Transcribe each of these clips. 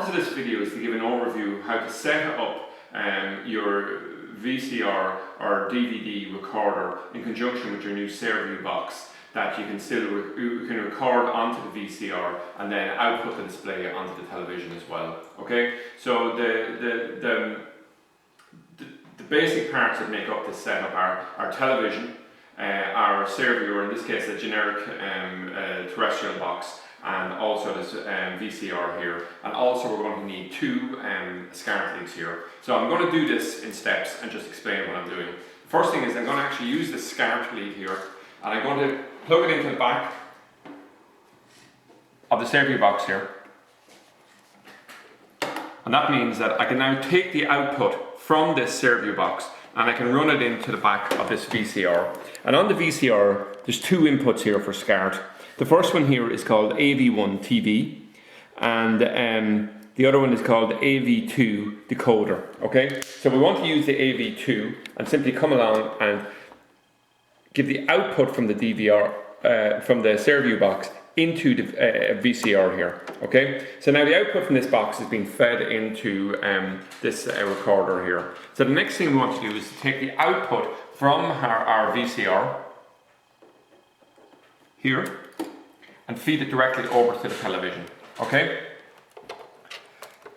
purpose of this video is to give an overview how to set up your VCR or DVD recorder in conjunction with your new Saorview box that you can you can record onto the VCR and then output the display onto the television as well. Okay, so the basic parts that make up this setup are our television, our Saorview, or in this case a generic terrestrial box, and also this VCR here, and also we're going to need two SCART leads here. So I'm going to do this in steps and just explain what I'm doing. The first thing is I'm going to actually use the SCART lead here, and I'm going to plug it into the back of the Saorview box here. And that means that I can now take the output from this Saorview box and I can run it into the back of this VCR. And on the VCR, there's two inputs here for SCART. The first one here is called AV1 TV, and the other one is called AV2 decoder. Okay, so we want to use the AV2 and simply come along and give the output from the from the Saorview box into the VCR here. Okay, so now the output from this box is being fed into this recorder here. So the next thing we want to do is to take the output from our VCR here and feed it directly over to the television. Okay,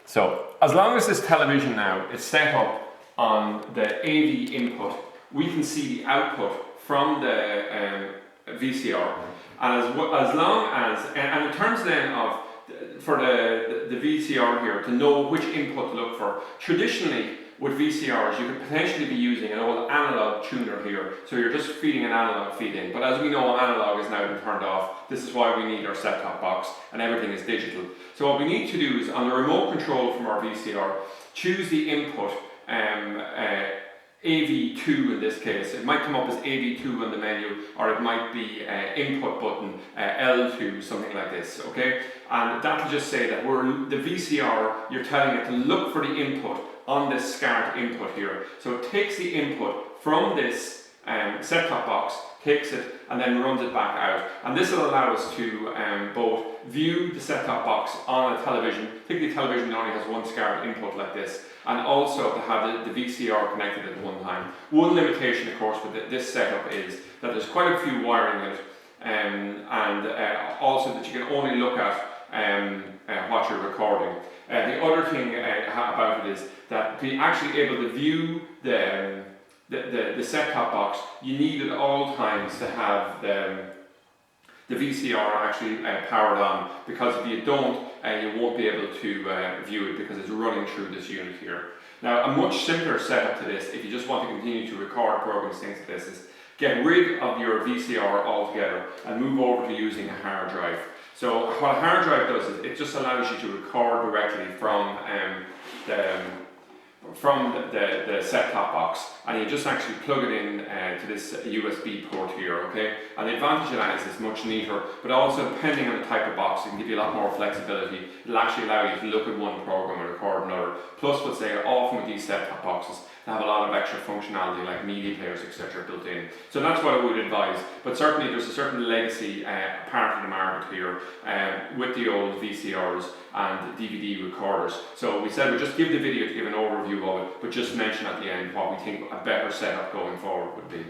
so as long as this television now is set up on the AV input, we can see the output from the VCR, and as long as, and in terms then of for the VCR here to know which input to look for, traditionally with VCRs you could potentially be using an old analog tuner here, so you're just feeding an analog feed in, but as we know analog is now been turned off. This is why we need our set-top box and everything is digital. So what we need to do is on the remote control from our VCR, choose the input AV2 in this case. It might come up as AV2 on the menu, or it might be input button L2, something like this, okay? And that'll just say that the VCR, you're telling it to look for the input on this SCART input here. So it takes the input from this set-top box, takes it and then runs it back out. And this will allow us to both view the set-top box on a television, particularly television that only has one SCART input like this, and also to have the VCR connected at one time. One limitation, of course, with this setup is that there's quite a few wiring in it, and also that you can only look at what you're recording. The other thing about it is that to be actually able to view the set-top box, you need at all times to have the VCR actually powered on, because if you don't, you won't be able to view it because it's running through this unit here. Now, a much simpler setup to this, if you just want to continue to record programs, things like this, is get rid of your VCR altogether and move over to using a hard drive. So what a hard drive does is it just allows you to record directly from the set-top box, and you just actually plug it in to this USB port here, okay? And the advantage of that is it's much neater, but also depending on the type of box, it can give you a lot more flexibility. It'll actually allow you to look at one program and record another. Plus, we'll say often with these set-top boxes, they have a lot of extra functionality like media players, etc. built in. So that's what I would advise. But certainly there's a certain legacy part of the market here with the old VCRs and DVD recorders. So we said we'd just give the video to give an overview of it, but just mention at the end what we think a better setup going forward would be.